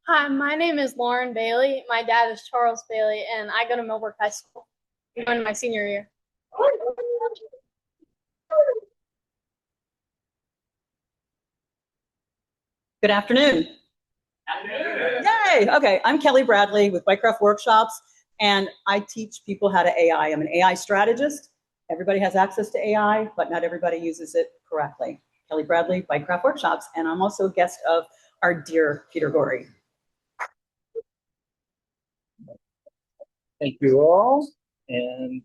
Hi, my name is Lauren Bailey. My dad is Charles Bailey, and I go to Millbrook High School. I'm going to my senior year. Good afternoon. Yay! Okay, I'm Kelly Bradley with Bytecraft Workshops, and I teach people how to AI. I'm an AI strategist. Everybody has access to AI, but not everybody uses it correctly. Kelly Bradley, Bytecraft Workshops, and I'm also a guest of our dear Peter Gorey. Thank you all. And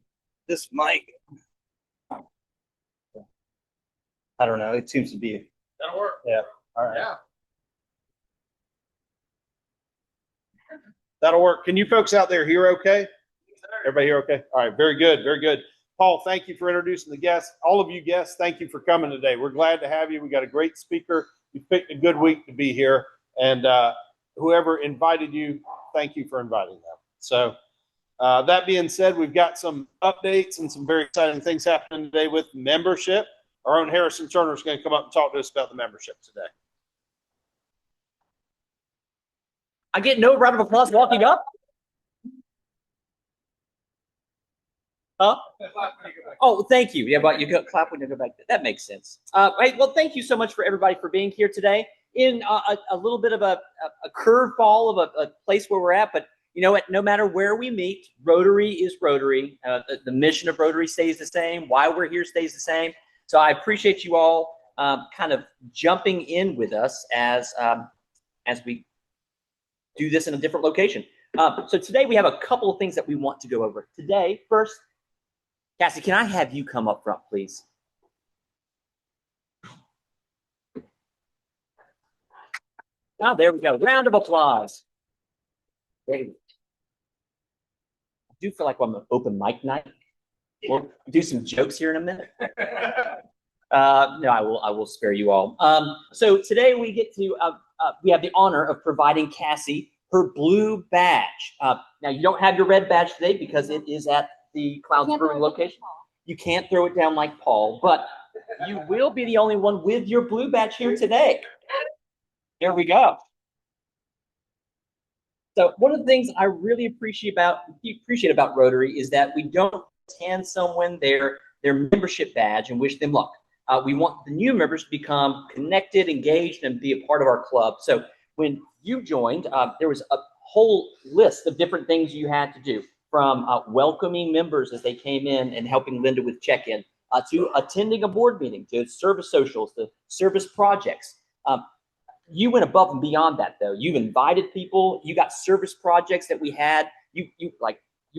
this mic, I don't know, it seems to be. That'll work. Yeah, all right. Yeah. That'll work. Can you folks out there hear okay? Everybody hear okay? All right, very good, very good. Paul, thank you for introducing the guests. All of you guests, thank you for coming today. We're glad to have you. We got a great speaker. You picked a good week to be here. And whoever invited you, thank you for inviting them. So that being said, we've got some updates and some very exciting things happening today with membership. Our own Harrison Turner is going to come up and talk to us about the membership today. I get no round of applause walking up. Huh? Oh, thank you. Yeah, but you go clap when you go back. That makes sense. Right. Well, thank you so much for everybody for being here today. In a little bit of a curveball of a place where we're at, but you know what? No matter where we meet, Rotary is Rotary. The mission of Rotary stays the same. Why we're here stays the same. So I appreciate you all kind of jumping in with us as we do this in a different location. So today we have a couple of things that we want to go over. Today, first, Cassie, can I have you come up front, please? Oh, there we go. Round of applause. I do feel like I'm an open mic night. We'll do some jokes here in a minute. No, I will spare you all. So today we get to we have the honor of providing Cassie her blue badge. Now you don't have your red badge today because it is at the Clouds Brewing location. You can't throw it down like Paul, but you will be the only one with your blue badge here today. There we go. So one of the things I really appreciate about Rotary is that we don't hand someone their membership badge and wish them luck. We want the new members to become connected, engaged, and be a part of our club. So when you joined, there was a whole list of different things you had to do, from welcoming members as they came in and helping Linda with check-in, to attending a board meeting, to service socials, to service projects. You went above and beyond that, though. You invited people. You got service projects that we had. You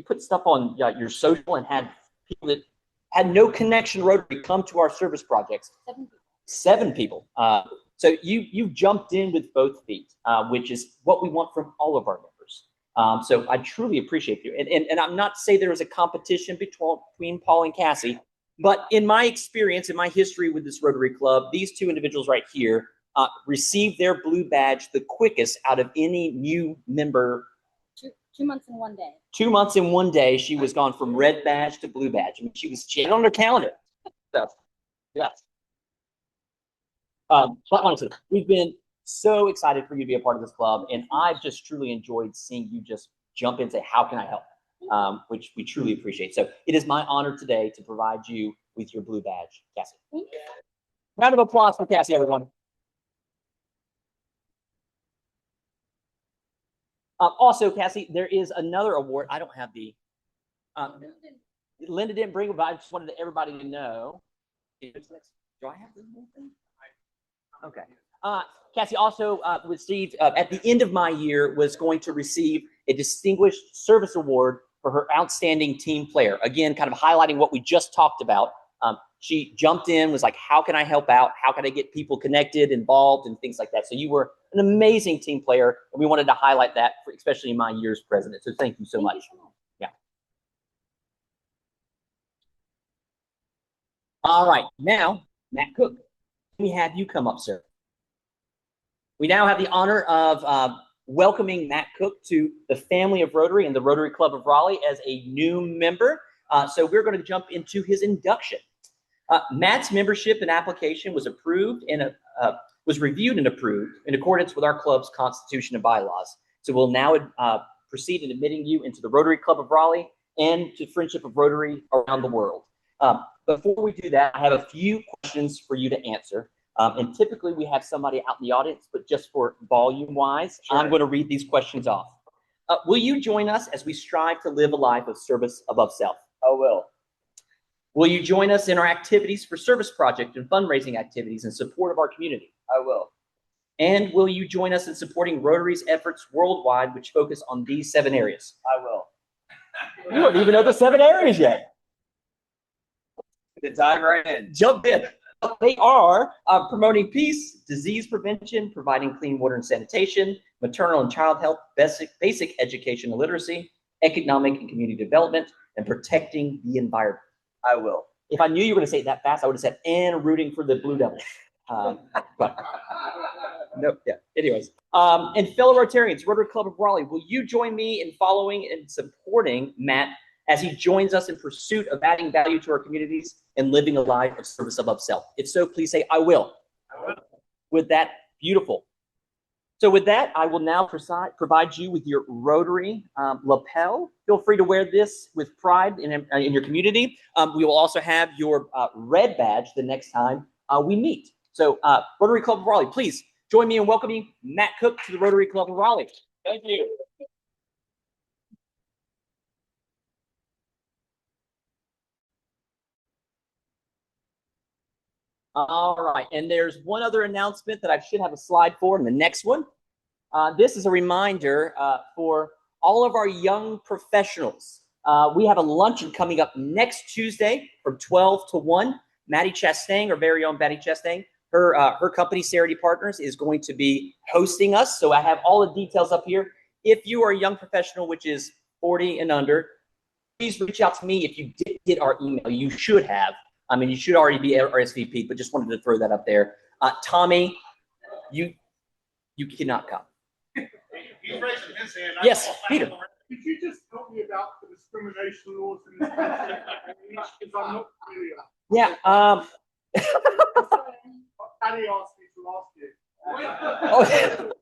put stuff on your social and had people that had no connection to Rotary come to our service projects. 7 people. So you jumped in with both feet, which is what we want from all of our members. So I truly appreciate you. And I'm not to say there is a competition between Paul and Cassie, but in my experience, in my history with this Rotary Club, these 2 individuals right here received their blue badge the quickest out of any new member. 2 months and 1 day. 2 months and 1 day, she was gone from red badge to blue badge. I mean, she had on her calendar. So, yes. But honestly, we've been so excited for you to be a part of this club, and I've just truly enjoyed seeing you just jump in and say, how can I help? Which we truly appreciate. So it is my honor today to provide you with your blue badge, Cassie. Round of applause for Cassie, everyone. Also, Cassie, there is another award. I don't have the. Linda didn't bring it, but I just wanted everybody to know. Do I have the whole thing? Okay. Cassie also received, at the end of my year, was going to receive a Distinguished Service Award for her outstanding team player. Again, kind of highlighting what we just talked about. She jumped in, was like, how can I help out? How can I get people connected, involved, and things like that? So you were an amazing team player, and we wanted to highlight that, especially in my year as president. So thank you so much. Yeah. All right. Now, Matt Cook, we have you come up, sir. We now have the honor of welcoming Matt Cook to the family of Rotary and the Rotary Club of Raleigh as a new member. So we're going to jump into his induction. Matt's membership and application was approved and was reviewed and approved in accordance with our club's constitution and bylaws. So we'll now proceed in admitting you into the Rotary Club of Raleigh and to Friendship of Rotary around the world. Before we do that, I have a few questions for you to answer. And typically we have somebody out in the audience, but just for volume-wise, sure, I'm going to read these questions off. Will you join us as we strive to live a life of service above self? I will. Will you join us in our activities for service project and fundraising activities in support of our community? I will. And will you join us in supporting Rotary's efforts worldwide, which focus on these 7 areas? I will. You don't even know the 7 areas yet. To dive right in. Jump in. They are promoting peace, disease prevention, providing clean water and sanitation, maternal and child health, basic education and literacy, economic and community development, and protecting the environment. I will. If I knew you were going to say it that fast, I would have said, and rooting for the Blue Devils. But no, yeah. Anyways, and fellow Rotarians, Rotary Club of Raleigh, will you join me in following and supporting Matt as he joins us in pursuit of adding value to our communities and living a life of service above self? If so, please say, I will. I will. With that, beautiful. So with that, I will now provide you with your Rotary lapel. Feel free to wear this with pride in your community. We will also have your red badge the next time we meet. So Rotary Club of Raleigh, please join me in welcoming Matt Cook to the Rotary Club of Raleigh. Thank you. All right, and there's one other announcement that I should have a slide for in the next one. This is a reminder for all of our young professionals. We have a luncheon coming up next Tuesday from 12 to 1. Maddie Chastain, our very own Maddie Chastain, her company, Sarity Partners, is going to be hosting us. So I have all the details up here. If you are a young professional, which is 40 and under, please reach out to me if you did get our email. You should have. I mean, you should already be RSVP, but just wanted to throw that up there. Tommy, you cannot come. He's raising his hand. Yes, Peter. Could you just tell me about the discrimination laws in this country? Because I'm not familiar. Yeah. Danny asked me to ask you. Oh.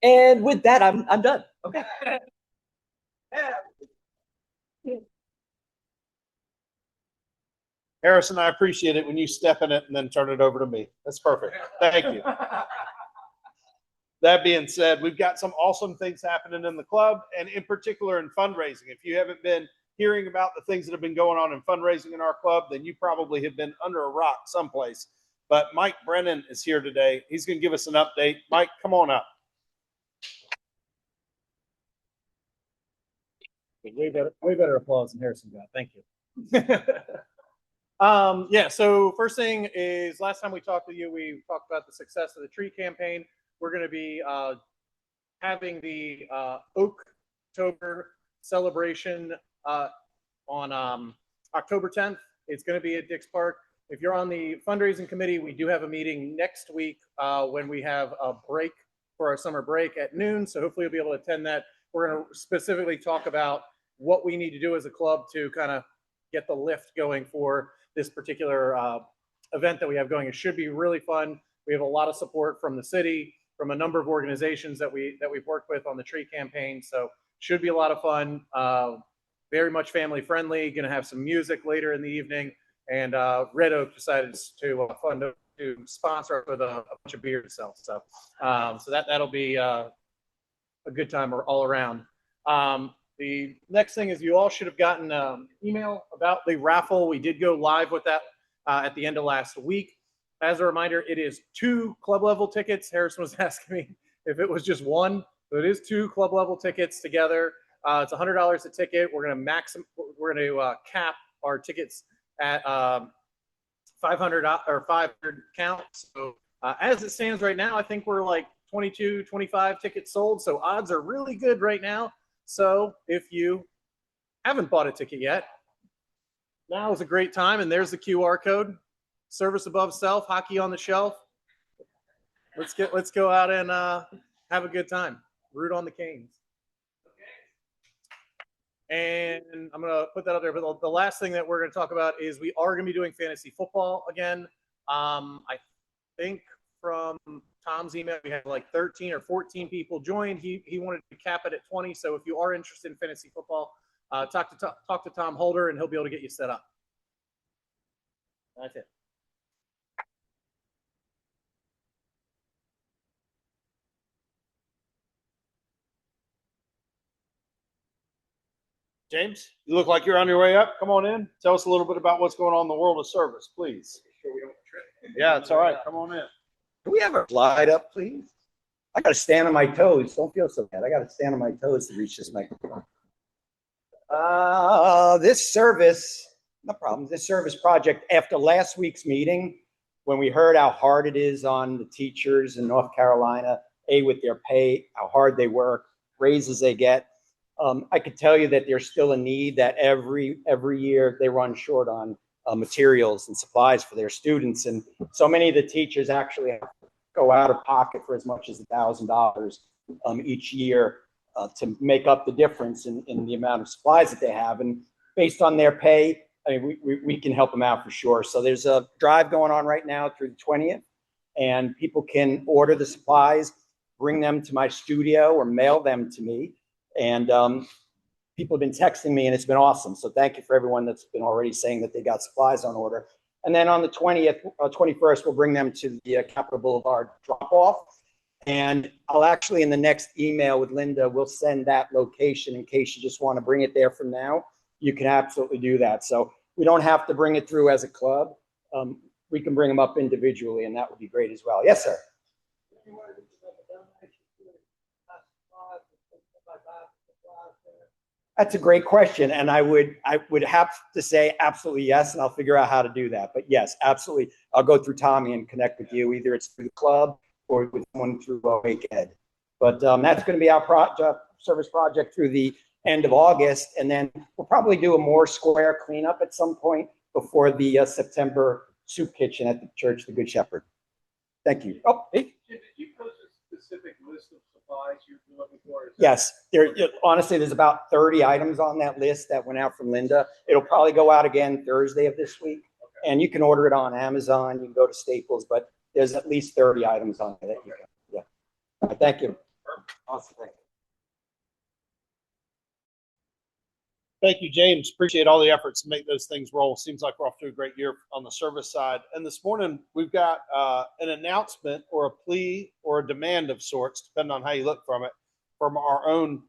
And with that, I'm done. Okay. Harrison, I appreciate it when you step in it and then turn it over to me. That's perfect. Thank you. That being said, we've got some awesome things happening in the club, and in particular in fundraising. If you haven't been hearing about the things that have been going on in fundraising in our club, then you probably have been under a rock someplace. But Mike Brennan is here today. He's going to give us an update. Mike, come on up. Way better applause than Harrison got. Thank you. Yeah, so first thing is, last time we talked to you, we talked about the success of the tree campaign. We're going to be having the Oaktober celebration on October 10th. It's going to be at Dix Park. If you're on the fundraising committee, we do have a meeting next week when we have a break for our summer break at noon. So hopefully you'll be able to attend that. We're going to specifically talk about what we need to do as a club to kind of get the lift going for this particular event that we have going. It should be really fun. We have a lot of support from the city, from a number of organizations that we've worked with on the tree campaign. So should be a lot of fun. Very much family friendly. Going to have some music later in the evening. And Red Oak decided to sponsor us with a bunch of beer to sell. So that'll be a good time all around. The next thing is, you all should have gotten an email about the raffle. We did go live with that at the end of last week. As a reminder, it is 2 club level tickets. Harrison was asking me if it was just one. So it is 2 club level tickets together. It's $100 a ticket. We're going to cap our tickets at 500 counts. So as it stands right now, I think we're like 22, 25 tickets sold. So odds are really good right now. So if you haven't bought a ticket yet, now is a great time. And there's the QR code. Service above self, hockey on the shelf. Let's go out and have a good time. Root on the Canes. And I'm going to put that up there. But the last thing that we're going to talk about is we are going to be doing fantasy football again. I think from Tom's email, we had like 13 or 14 people joined. He wanted to cap it at 20. So if you are interested in fantasy football, talk to Tom Holder, and he'll be able to get you set up. That's it. James, you look like you're on your way up. Come on in. Tell us a little bit about what's going on in the world of service, please. Yeah, it's all right. Come on in. Can we have a slide up, please? I got to stand on my toes. Don't feel so bad. I got to stand on my toes to reach this microphone. This service, no problem. This service project, after last week's meeting, when we heard how hard it is on the teachers in North Carolina, with their pay, how hard they work, raises they get, I could tell you that there's still a need that every year they run short on materials and supplies for their students. And so many of the teachers actually have to go out of pocket for as much as $1,000 each year to make up the difference in the amount of supplies that they have. And based on their pay, I mean, we can help them out for sure. So there's a drive going on right now through the 20th, and people can order the supplies, bring them to my studio or mail them to me. And people have been texting me, and it's been awesome. So thank you for everyone that's been already saying that they got supplies on order. And then on the 21st, we'll bring them to the Capitol Boulevard drop-off. And I'll actually, in the next email with Linda, we'll send that location in case you just want to bring it there from now. You can absolutely do that. So we don't have to bring it through as a club. We can bring them up individually, and that would be great as well. Yes, sir. That's a great question, and I would have to say absolutely yes, and I'll figure out how to do that. But yes, absolutely, I'll go through Tommy and connect with you. Either it's through the club or with someone through Wake Ed. But that's going to be our service project through the end of August, and then we'll probably do a more square cleanup at some point before the September soup kitchen at the Church of the Good Shepherd. Thank you. Oh, hey. Did you post a specific list of supplies you're looking for? Yes, honestly, there's about 30 items on that list that went out from Linda. It'll probably go out again Thursday of this week. Okay. And you can order it on Amazon. You can go to Staples, but there's at least 30 items on there that you can. Yeah. All right, thank you. Awesome. Thank you. Thank you, James. Appreciate all the efforts to make those things roll. Seems like we're off to a great year on the service side. And this morning, we've got an announcement or a plea or a demand of sorts, depending on how you look from it, from our own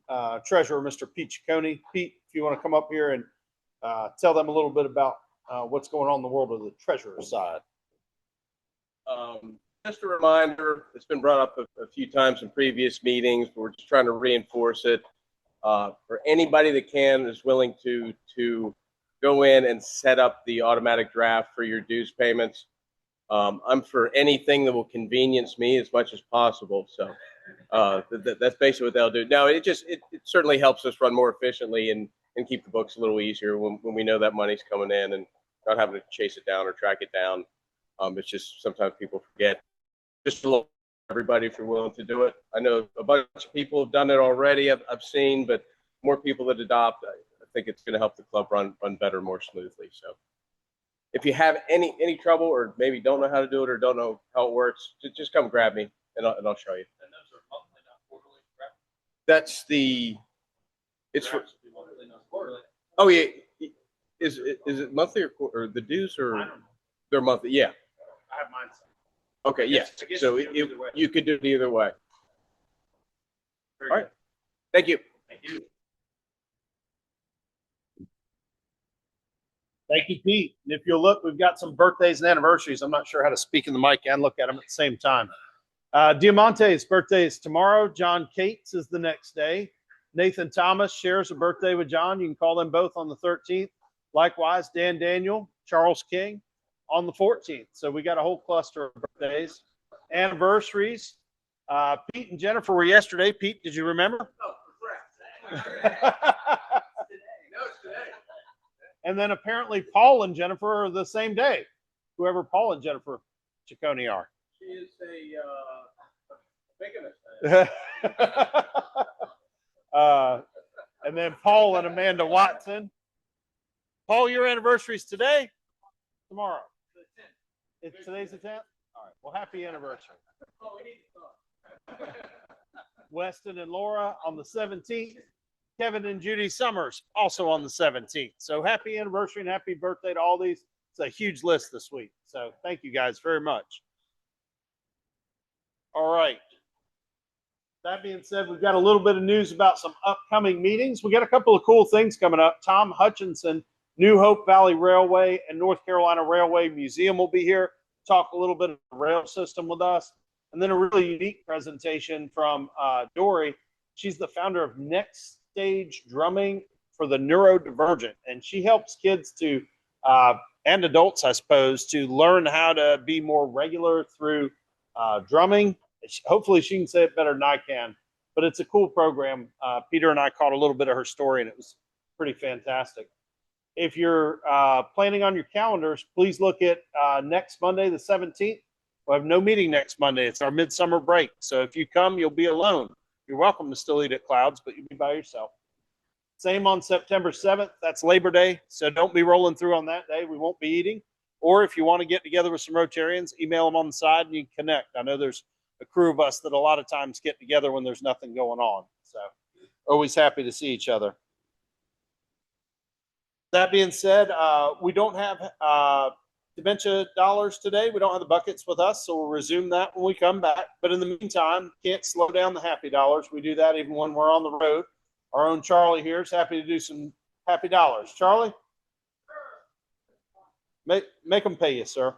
treasurer, Mr. Pete Ciccone. Pete, if you want to come up here and tell them a little bit about what's going on in the world of the treasurer side. Just a reminder, it's been brought up a few times in previous meetings, but we're just trying to reinforce it. For anybody that is willing to go in and set up the automatic draft for your dues payments. I'm for anything that will convenience me as much as possible. So that's basically what they'll do. No, it certainly helps us run more efficiently and keep the books a little easier when we know that money's coming in and not having to chase it down or track it down. It's just sometimes people forget. Just a little. Everybody, if you're willing to do it. I know a bunch of people have done it already. I've seen, but more people that adopt, I think it's going to help the club run better, more smoothly. So, if you have any trouble or maybe don't know how to do it or don't know how it works, just come grab me and I'll show you. And those are monthly, not quarterly, correct? That's the. It's for. Oh yeah, is it monthly or the dues or they're monthly? Yeah. I have mine. Okay, yes. So you could do it either way. All right. Thank you. Thank you. Thank you, Pete. And if you'll look, we've got some birthdays and anniversaries. I'm not sure how to speak in the mic and look at them at the same time. Diamante's birthday is tomorrow. John Cates is the next day. Nathan Thomas shares a birthday with John. You can call them both on the 13th. Likewise, Dan Daniel, Charles King on the 14th. So we got a whole cluster of birthdays. Anniversaries. Pete and Jennifer were yesterday. Pete, did you remember? Oh, correct. And then apparently Paul and Jennifer are the same day. Whoever Paul and Jennifer Ciccone are. She is a bigamist. And then Paul and Amanda Watson. Paul, your anniversary is today? Tomorrow? Today's the 10th? All right. Well, happy anniversary. Weston and Laura on the 17th. Kevin and Judy Summers also on the 17th. So happy anniversary and happy birthday to all these. It's a huge list this week. So thank you guys very much. All right. That being said, we've got a little bit of news about some upcoming meetings. We got a couple of cool things coming up. Tom Hutchinson, New Hope Valley Railway and North Carolina Railway Museum will be here, talk a little bit of the rail system with us. And then a really unique presentation from Dory. She's the founder of Next Stage Drumming for the Neurodivergent. And she helps kids to, and adults, I suppose, to learn how to be more regular through drumming. Hopefully she can say it better than I can, but it's a cool program. Peter and I caught a little bit of her story and it was pretty fantastic. If you're planning on your calendars, please look at next Monday, the 17th. We'll have no meeting next Monday. It's our midsummer break. So if you come, you'll be alone. You're welcome to still eat at Clouds, but you'll be by yourself. Same on September 7th. That's Labor Day. So don't be rolling through on that day. We won't be eating. Or if you want to get together with some Rotarians, email them on the side and you can connect. I know there's a crew of us that a lot of times get together when there's nothing going on. So always happy to see each other. That being said, we don't have dementia dollars today. We don't have the buckets with us, so we'll resume that when we come back. But in the meantime, can't slow down the happy dollars. We do that even when we're on the road. Our own Charlie here is happy to do some happy dollars. Charlie? Make them pay you, sir.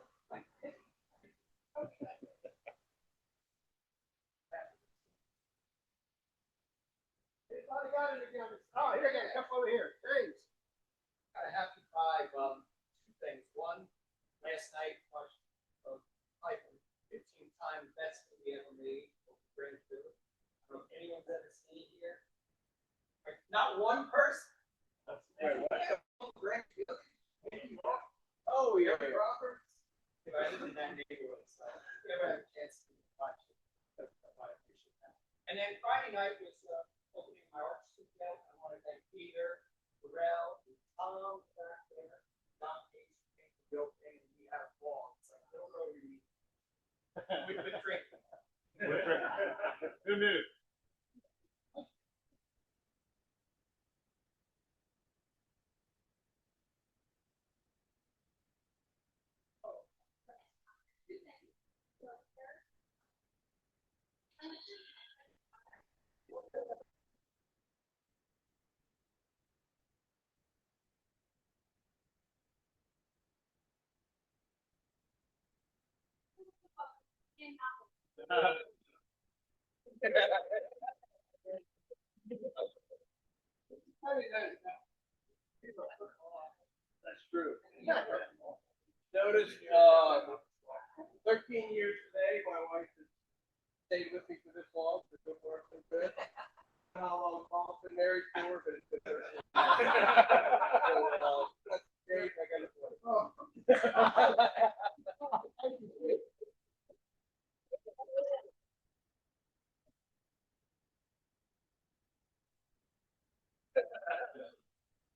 Oh, here, come over here. Thanks. I have to buy two things. One, last night watched like 15 times best movie ever made. Bring to it. I don't know if anyone's ever seen it here. Like, not one person. Oh, you're Roberts. I live in that neighborhood, so if you ever have a chance to watch it, I appreciate that. And then Friday night was opening my art studio. I want to thank Peter, Burrell, and Tom back there. Tom Case came to the opening, and we had a ball. It's like a little rotary with drinking. Who knew? That's true. Notice 13 years today, my wife has stayed with me for this long, for good work and good. I don't know how long Paul's been married for, but it's been 13 years. So, that's great. I got it.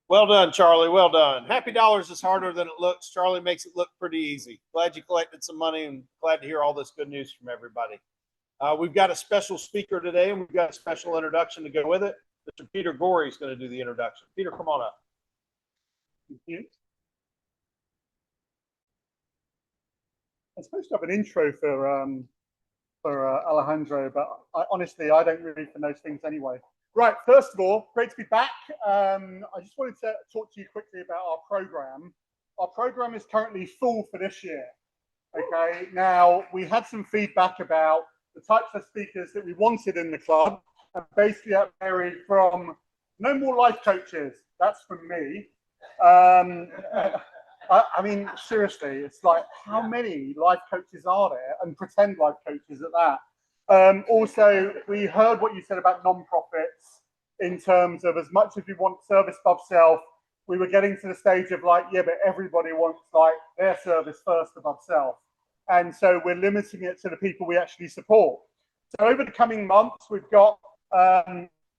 Well done, Charlie. Well done. Happy dollars is harder than it looks. Charlie makes it look pretty easy. Glad you collected some money and glad to hear all this good news from everybody. We've got a special speaker today and we've got a special introduction to go with it. Mr. Peter Gorey is going to do the introduction. Peter, come on up. I'm supposed to have an intro for Alejandro, but honestly, I don't really for those things anyway. Right, first of all, great to be back. I just wanted to talk to you quickly about our program. Our program is currently full for this year. Okay, now we had some feedback about the types of speakers that we wanted in the club, and basically that varied from no more life coaches. That's from me. I mean, seriously, it's like, how many life coaches are there, and pretend life coaches at that? Also, we heard what you said about non-profits in terms of as much as we want service above self, we were getting to the stage of like, yeah, but everybody wants like their service first above self. And so we're limiting it to the people we actually support. So over the coming months, we've got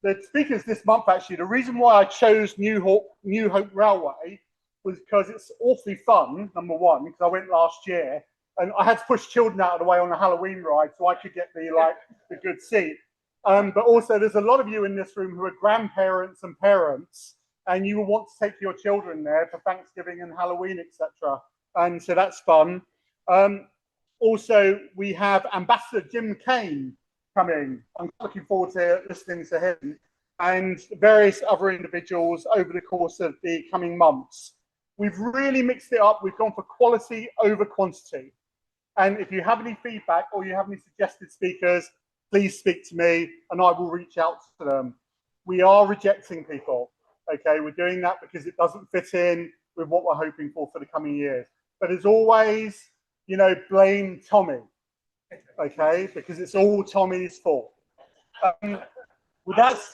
the speakers this month, actually, the reason why I chose New Hope Railway was because it's awfully fun, number one, because I went last year, and I had to push children out of the way on the Halloween ride so I could get the good seat. But also, there's a lot of you in this room who are grandparents and parents, and you will want to take your children there for Thanksgiving and Halloween, etc. And so that's fun. Also, we have Ambassador Jim Kane coming. I'm looking forward to listening to him and various other individuals over the course of the coming months. We've really mixed it up. We've gone for quality over quantity. And if you have any feedback or you have any suggested speakers, please speak to me and I will reach out to them. We are rejecting people, okay? We're doing that because it doesn't fit in with what we're hoping for the coming years. But as always, you know, blame Tommy, okay? Because it's all Tommy's fault. Well, that's,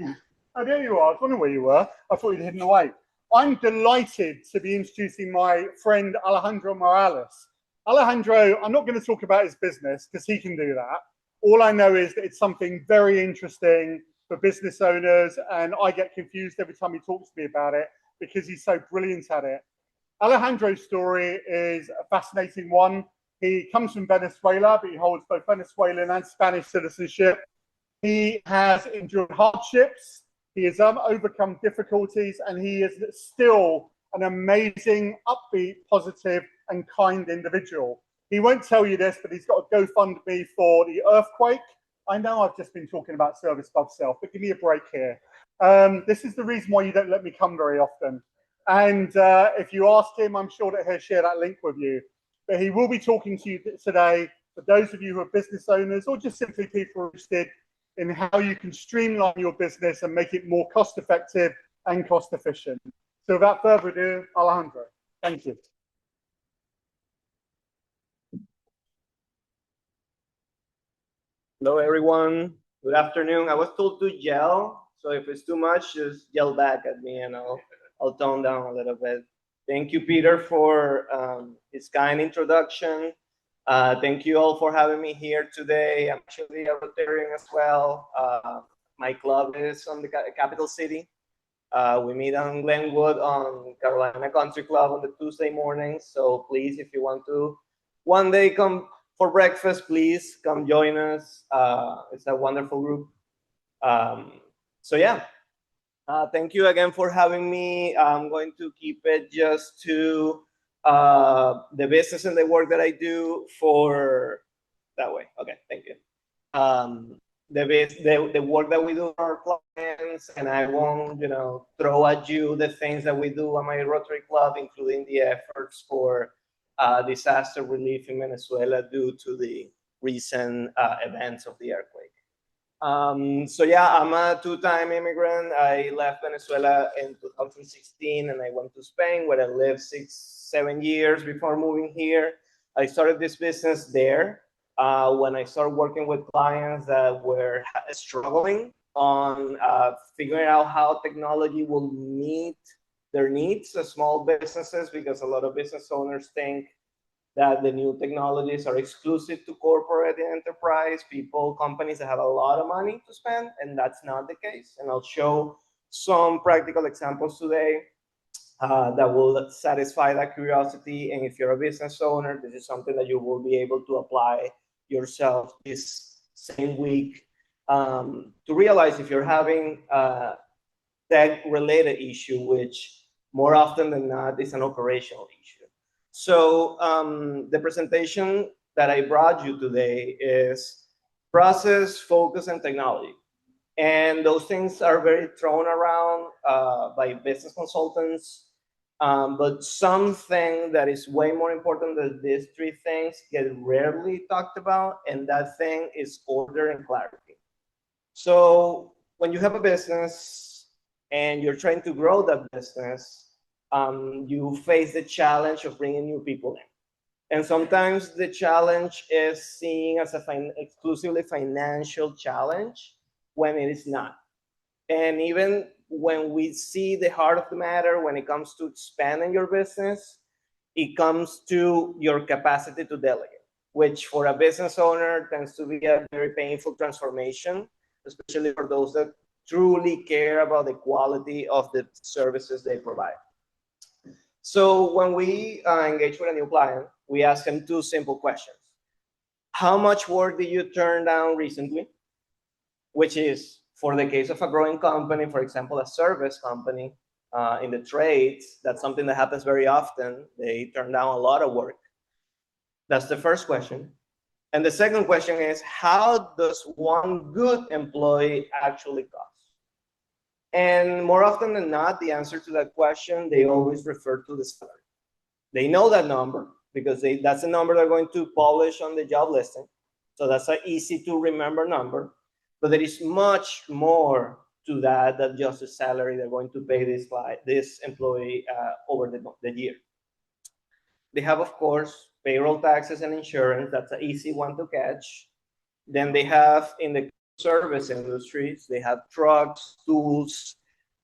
oh, there you are. I was wondering where you were. I thought you'd hidden away. I'm delighted to be introducing my friend Alejandro Morales. Alejandro, I'm not going to talk about his business because he can do that. All I know is that it's something very interesting for business owners, and I get confused every time he talks to me about it because he's so brilliant at it. Alejandro's story is a fascinating one. He comes from Venezuela, but he holds both Venezuelan and Spanish citizenship. He has endured hardships. He has overcome difficulties, and he is still an amazing, upbeat, positive, and kind individual. He won't tell you this, but he's got a GoFundMe for the earthquake. I know I've just been talking about service above self, but give me a break here. This is the reason why you don't let me come very often. And if you ask him, I'm sure that he'll share that link with you. But he will be talking to you today for those of you who are business owners or just simply people interested in how you can streamline your business and make it more cost effective and cost efficient. So without further ado, Alejandro, thank you. Hello, everyone. Good afternoon. I was told to yell, so if it's too much, just yell back at me and I'll tone down a little bit. Thank you, Peter, for his kind introduction. Thank you all for having me here today. I'm actually a Rotarian as well. My club is on the capital city. We meet on Glenwood on Carolina Country Club on the Tuesday mornings. So please, if you want to one day come for breakfast, please come join us. It's a wonderful group. So yeah, thank you again for having me. I'm going to keep it just to the business and the work that I do for that way. Okay, thank you. The work that we do for our clients, and I won't, throw at you the things that we do at my Rotary Club, including the efforts for disaster relief in Venezuela due to the recent events of the earthquake. So yeah, I'm a two-time immigrant. I left Venezuela in 2016 and I went to Spain where I lived 6-7 years before moving here. I started this business there when I started working with clients that were struggling on figuring out how technology will meet their needs as small businesses, because a lot of business owners think that the new technologies are exclusive to corporate enterprise, companies that have a lot of money to spend, and that's not the case. And I'll show some practical examples today that will satisfy that curiosity. And if you're a business owner, this is something that you will be able to apply yourself this same week to realize if you're having a tech-related issue, which more often than not is an operational issue. So the presentation that I brought you today is process, focus, and technology. And those things are very thrown around by business consultants. But something that is way more important than these three things get rarely talked about, and that thing is order and clarity. So when you have a business and you're trying to grow that business, you face the challenge of bringing new people in. And sometimes the challenge is seen as a exclusively financial challenge when it is not. And even when we see the heart of the matter, when it comes to expanding your business, it comes to your capacity to delegate, which for a business owner tends to be a very painful transformation. especially for those that truly care about the quality of the services they provide. So when we engage with a new client, we ask them two simple questions. How much work did you turn down recently? Which is, for the case of a growing company, for example, a service company, in the trades, that's something that happens very often. They turn down a lot of work. That's the first question. And the second question is, how does one good employee actually cost? And more often than not, the answer to that question, they always refer to the salary. They know that number because that's the number they're going to publish on the job listing. So that's an easy to remember number. But there is much more to that than just the salary they're going to pay this employee over the year. They have, of course, payroll taxes and insurance. That's an easy one to catch. Then they have, in the service industries, they have trucks, tools,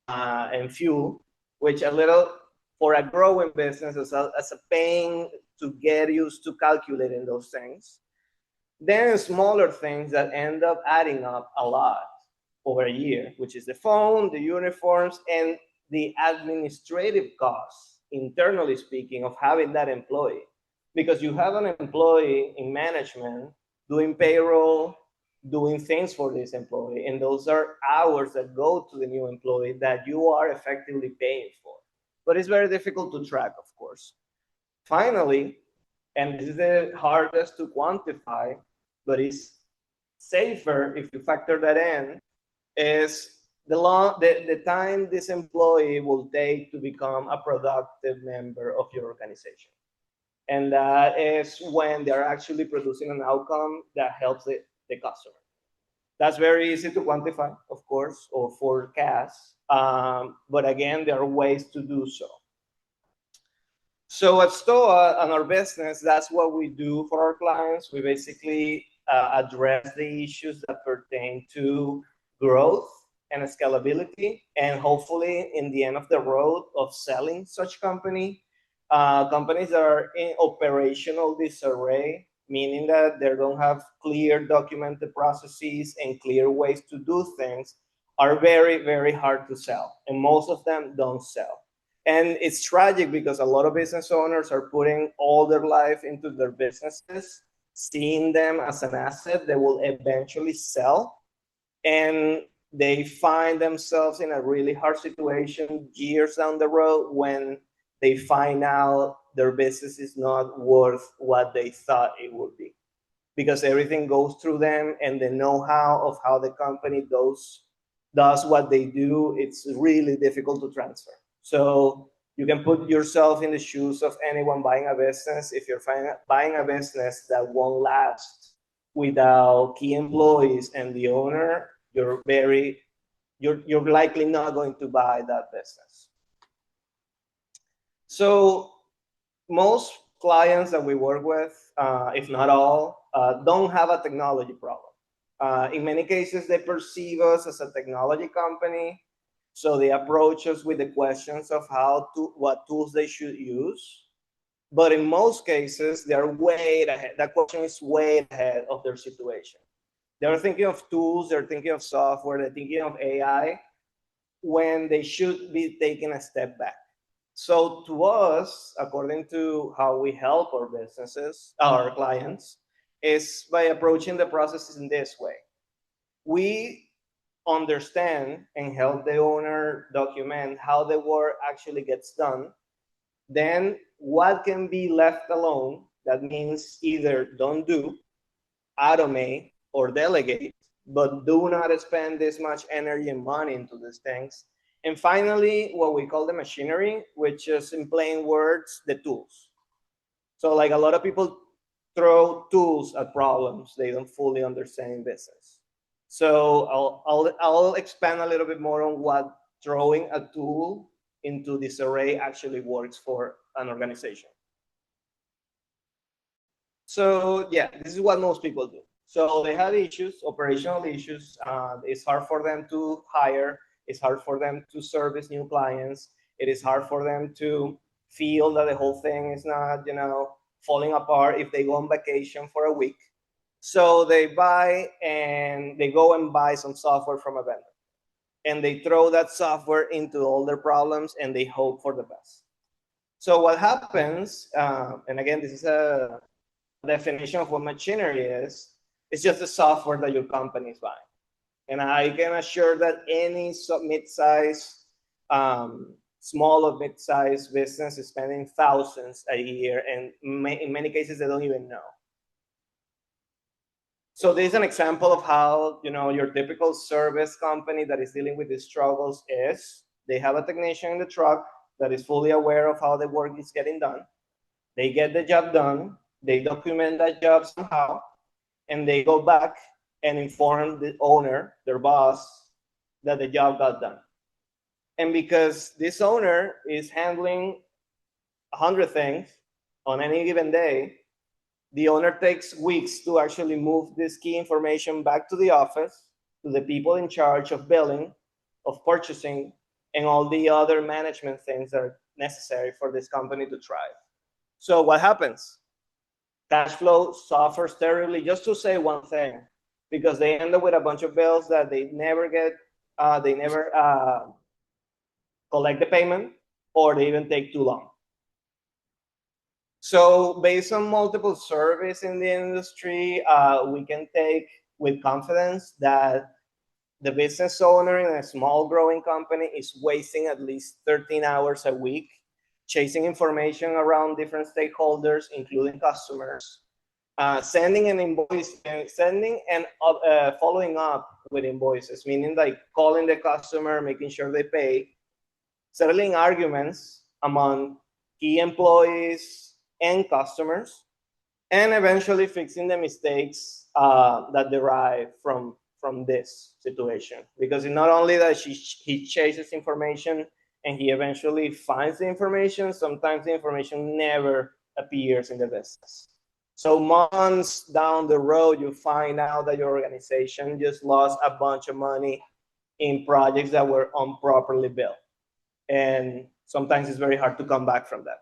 and fuel, which for a growing business is a pain to get used to calculating those things. Then smaller things that end up adding up a lot over a year, which is the phone, the uniforms, and the administrative costs, internally speaking, of having that employee. Because you have an employee in management doing payroll, doing things for this employee, and those are hours that go to the new employee that you are effectively paying for. But it's very difficult to track, of course. Finally, and this is the hardest to quantify, but it's safer if you factor that in, is the time this employee will take to become a productive member of your organization. And that is when they're actually producing an outcome that helps the customer. That's very easy to quantify, of course, or forecast. But again, there are ways to do so. So at Stoa, on our business, that's what we do for our clients. We basically address the issues that pertain to growth and scalability, and hopefully in the end of the road of selling such companies that are in operational disarray, meaning that they don't have clear documented processes and clear ways to do things, are very, very hard to sell. And most of them don't sell. And it's tragic because a lot of business owners are putting all their life into their businesses, seeing them as an asset that will eventually sell. And they find themselves in a really hard situation years down the road when they find out their business is not worth what they thought it would be. Because everything goes through them, and the know-how of how the company does what they do, it's really difficult to transfer. So you can put yourself in the shoes of anyone buying a business. If you're buying a business that won't last without key employees and the owner, you're likely not going to buy that business. So most clients that we work with, if not all, don't have a technology problem. In many cases, they perceive us as a technology company. So they approach us with the questions of what tools they should use. But in most cases, they're way ahead. That question is way ahead of their situation. They're thinking of tools, they're thinking of software, they're thinking of AI when they should be taking a step back. So to us, according to how we help our businesses, our clients, is by approaching the processes in this way. We understand and help the owner document how the work actually gets done. Then what can be left alone, that means either don't do, automate, or delegate, but do not spend this much energy and money into these things. And finally, what we call the machinery, which is in plain words, the tools. So like a lot of people throw tools at problems they don't fully understand in business. So I'll expand a little bit more on what throwing a tool into this array actually works for an organization. So yeah, this is what most people do. So they have issues, operational issues. It's hard for them to hire. It's hard for them to service new clients. It is hard for them to feel that the whole thing is not, falling apart if they go on vacation for a week. So they buy and they go and buy some software from a vendor. And they throw that software into all their problems and they hope for the best. So what happens, and again, this is a definition of what machinery is, it's just the software that your company is buying. And I can assure that any mid-size, small or mid-sized business is spending thousands a year, and in many cases, they don't even know. So this is an example of how, you know, your typical service company that is dealing with these struggles is. They have a technician in the truck that is fully aware of how the work is getting done. They get the job done, they document that job somehow, and they go back and inform the owner, their boss, that the job got done. And because this owner is handling 100 things on any given day, the owner takes weeks to actually move this key information back to the office, to the people in charge of billing, of purchasing, and all the other management things that are necessary for this company to thrive. So what happens? Cash flow suffers terribly, just to say one thing, because they end up with a bunch of bills that they never get, they never collect the payment, or they even take too long. So based on multiple surveys in the industry, we can take with confidence that the business owner in a small growing company is wasting at least 13 hours a week chasing information around different stakeholders, including customers, sending an invoice, sending and following up with invoices, meaning like calling the customer, making sure they pay, settling arguments among key employees and customers, and eventually fixing the mistakes that derive from this situation. Because it's not only that he chases information and he eventually finds the information, sometimes the information never appears in the business. So months down the road, you find out that your organization just lost a bunch of money in projects that were improperly built. And sometimes it's very hard to come back from that.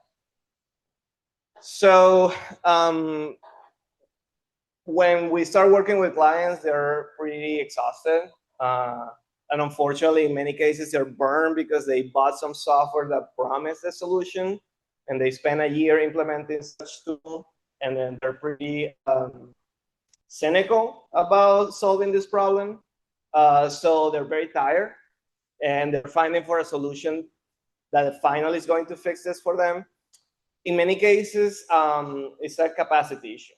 So when we start working with clients, they're pretty exhausted. And unfortunately, in many cases, they're burned because they bought some software that promised a solution, and they spend a year implementing such tool, and then they're pretty cynical about solving this problem. So they're very tired, and they're finding for a solution that finally is going to fix this for them. In many cases, it's a capacity issue.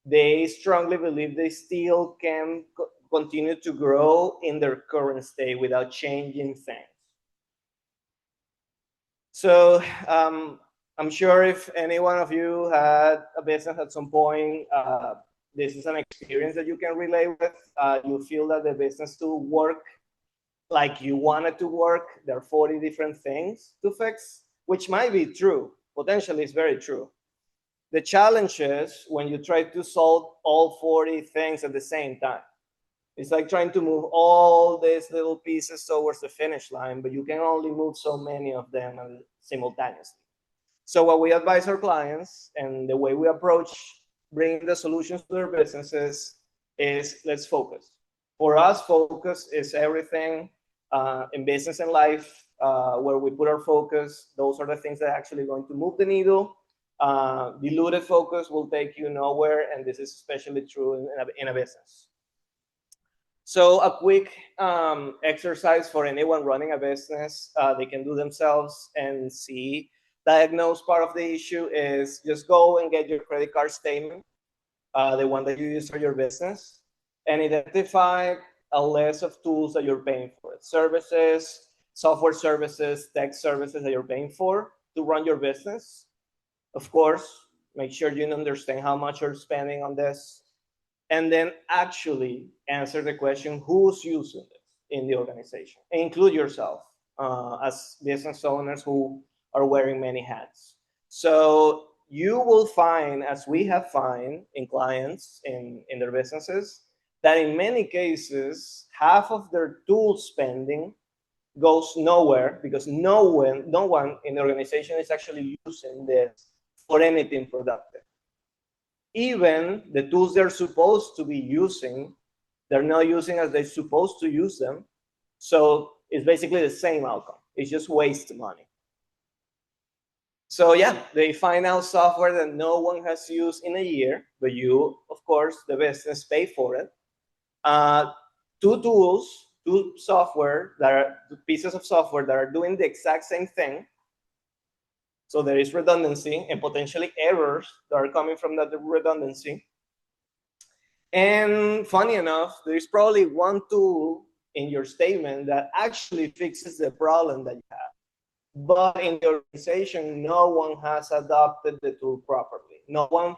They strongly believe they still can continue to grow in their current state without changing things. So I'm sure if any one of you had a business at some point, this is an experience that you can relate with. You feel that the business to work like you want it to work. There are 40 different things to fix, which might be true. Potentially, it's very true. The challenge is when you try to solve all 40 things at the same time. It's like trying to move all these little pieces towards the finish line, but you can only move so many of them simultaneously. So what we advise our clients and the way we approach bringing the solutions to their businesses is let's focus. For us, focus is everything in business and life. Where we put our focus, those are the things that are actually going to move the needle. Diluted focus will take you nowhere, and this is especially true in a business. So a quick exercise for anyone running a business they can do themselves and diagnose part of the issue is just go and get your credit card statement, the one that you use for your business, and identify a list of tools that you're paying for, services, software services, tech services that you're paying for to run your business. Of course, make sure you understand how much you're spending on this. And then actually answer the question, who's using this in the organization? And include yourself as business owners who are wearing many hats. So you will find, as we have found in clients in their businesses, that in many cases, half of their tool spending goes nowhere because no one in the organization is actually using this for anything productive. even the tools they're supposed to be using, they're not using as they're supposed to use them. So it's basically the same outcome. It's just waste money. So yeah, they find out software that no one has used in a year, but you, of course, the business pay for it. Two pieces of software that are doing the exact same thing. So there is redundancy and potentially errors that are coming from that redundancy. And funny enough, there's probably one tool in your statement that actually fixes the problem that you have. But in the organization, no one has adopted the tool properly. No one,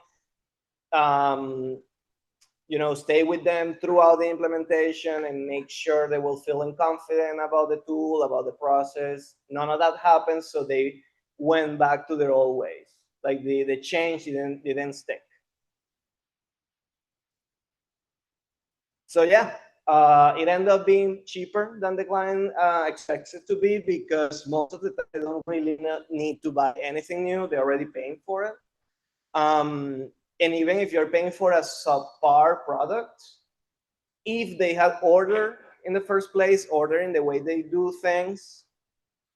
stay with them throughout the implementation and make sure they will feel confident about the tool, about the process. None of that happened, so they went back to their old ways. Like the change didn't stick. So yeah, it ended up being cheaper than the client expects it to be, because most of the time they don't really need to buy anything new. They're already paying for it. And even if you're paying for a subpar product, if they had ordered in the first place, ordering the way they do things,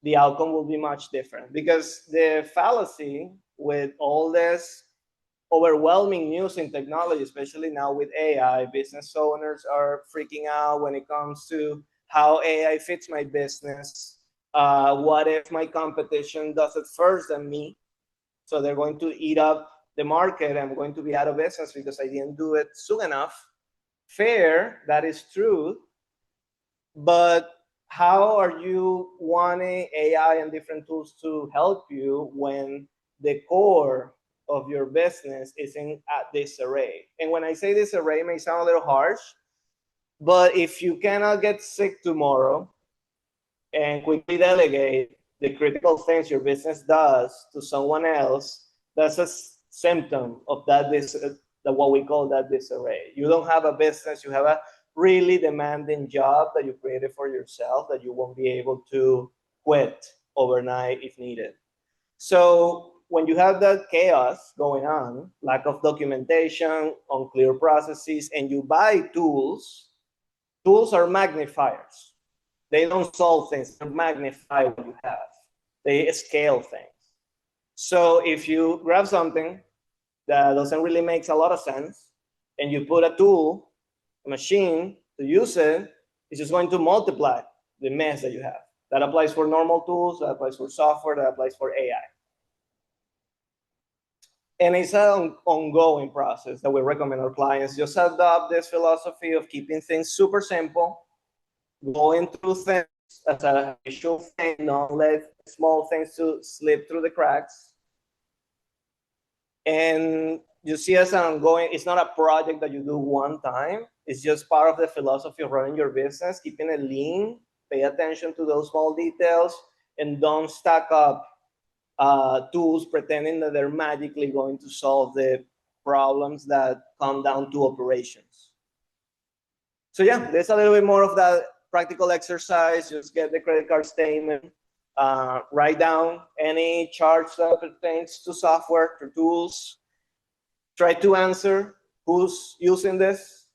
the outcome will be much different. Because the fallacy with all this overwhelming news in technology, especially now with AI, business owners are freaking out when it comes to how AI fits my business. What if my competition does it first than me? So they're going to eat up the market. I'm going to be out of business because I didn't do it soon enough. Fair, that is true. But how are you wanting AI and different tools to help you when the core of your business is in disarray? And when I say disarray, it may sound a little harsh, but if you cannot get sick tomorrow and quickly delegate the critical things your business does to someone else, that's a symptom of what we call that disarray. You don't have a business, you have a really demanding job that you created for yourself that you won't be able to quit overnight if needed. So when you have that chaos going on, lack of documentation, unclear processes, and you buy tools are magnifiers. They don't solve things, they magnify what you have. They scale things. So if you grab something that doesn't really make a lot of sense, and you put a tool, a machine to use it, it's just going to multiply the mess that you have. That applies for normal tools, that applies for software, that applies for AI. And it's an ongoing process that we recommend our clients just adopt this philosophy of keeping things super simple, going through things as a visual thing, don't let small things to slip through the cracks. And you see as an ongoing, it's not a project that you do one time. It's just part of the philosophy of running your business, keeping it lean, pay attention to those small details, and don't stack up tools pretending that they're magically going to solve the problems that come down to operations. So yeah, there's a little bit more of that practical exercise. Just get the credit card statement, write down any charge that pertains to software, to tools, try to answer who's using this,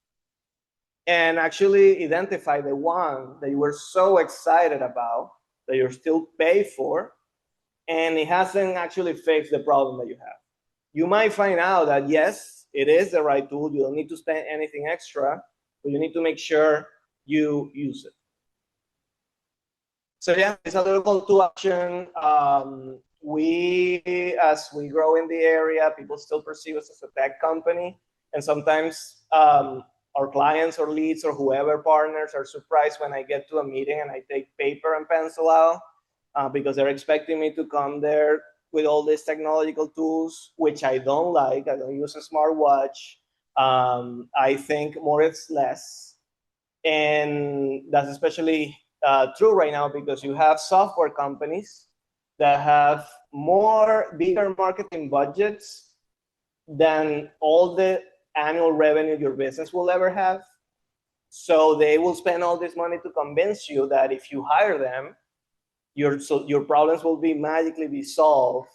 and actually identify the one that you were so excited about that you're still paid for, and it hasn't actually fixed the problem that you have. You might find out that yes, it is the right tool. You don't need to spend anything extra, but you need to make sure you use it. So yeah, it's a little call to action. As we grow in the area, people still perceive us as a tech company. And sometimes our clients or leads or whoever partners are surprised when I get to a meeting and I take paper and pencil out because they're expecting me to come there with all these technological tools, which I don't like. I don't use a smartwatch. I think more is less. And that's especially true right now because you have software companies that have bigger marketing budgets than all the annual revenue your business will ever have. So they will spend all this money to convince you that if you hire them, your problems will magically be solved.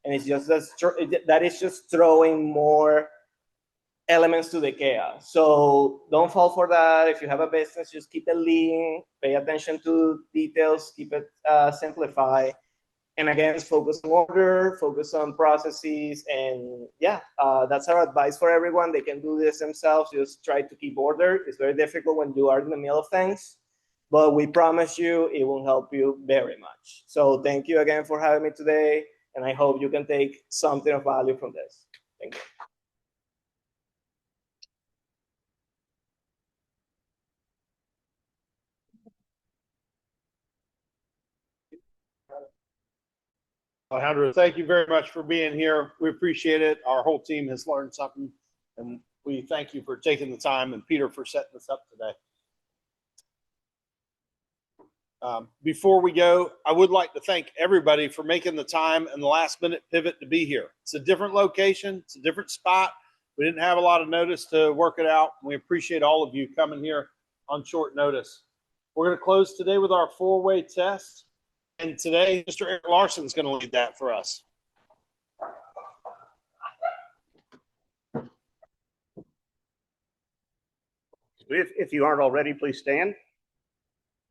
And it's just that is just throwing more elements to the chaos. So don't fall for that. If you have a business, just keep it lean, pay attention to details, keep it simplified. And again, focus on order, focus on processes, and yeah, that's our advice for everyone. They can do this themselves. Just try to keep order. It's very difficult when you are in the middle of things, but we promise you it will help you very much. So thank you again for having me today, and I hope you can take something of value from this. Thank you. Alejandro, thank you very much for being here. We appreciate it. Our whole team has learned something, and we thank you for taking the time, and Peter for setting this up today. Before we go, I would like to thank everybody for making the time and the last minute pivot to be here. It's a different location. It's a different spot. We didn't have a lot of notice to work it out. We appreciate all of you coming here on short notice. We're going to close today with our four-way test. And today, Mr. Eric Larson is going to lead that for us. If you aren't already, please stand.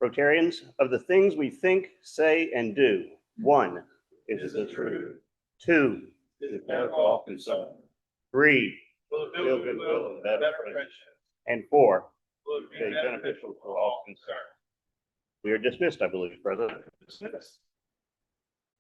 Rotarians, of the things we think, say, and do, 1, is the truth. 2, is better for all concerned. 3, will build goodwill and better friendship. And 4, will be beneficial for all concerned. We are dismissed, I believe, President. Dismissed.